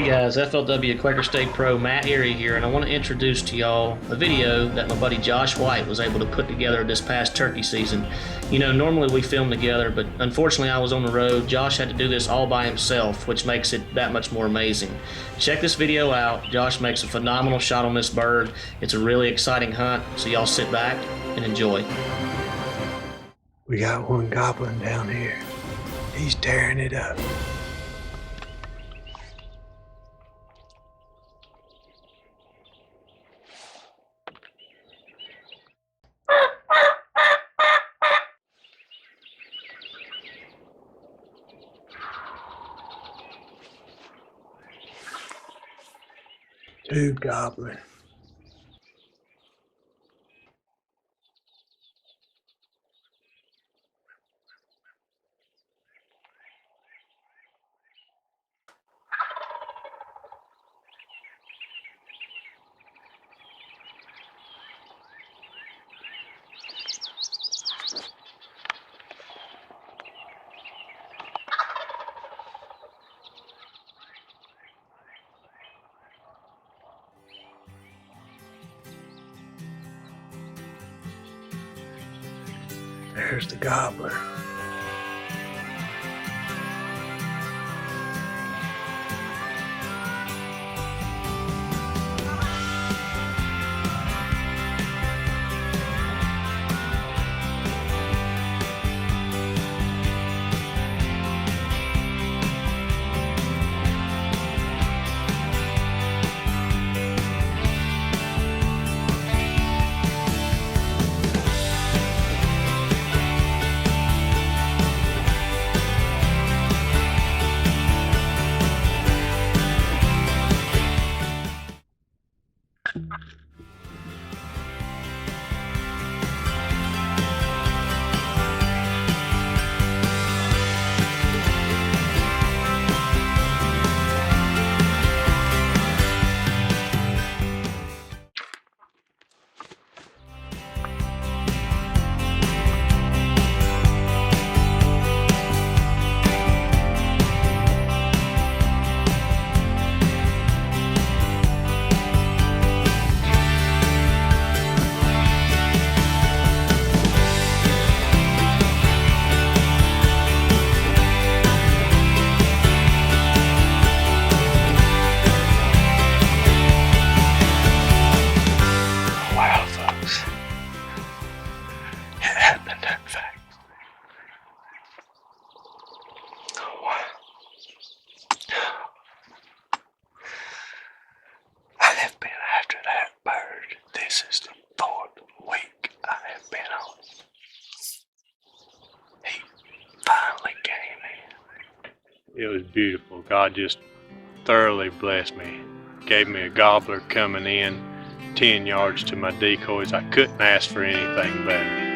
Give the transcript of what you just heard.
Hey guys, FLW Quaker State Pro Matt Erie here, and I want to introduce to y'all a video that my buddy Josh White was able to put together this past turkey season. You know, normally we film together, but unfortunately I was on the road. Josh had to do this all by himself, which makes it that much more amazing. Check this video out. Josh makes a phenomenal shot on this bird. It's a really exciting hunt, so y'all sit back and enjoy. We got one goblin down here. He's tearing it up. Two goblin. There's the gobbler. This is the fourth week I have been on. He finally came in. It was beautiful. God just thoroughly blessed me. Gave me a gobbler coming in 10 yards to my decoys. I couldn't ask for anything better.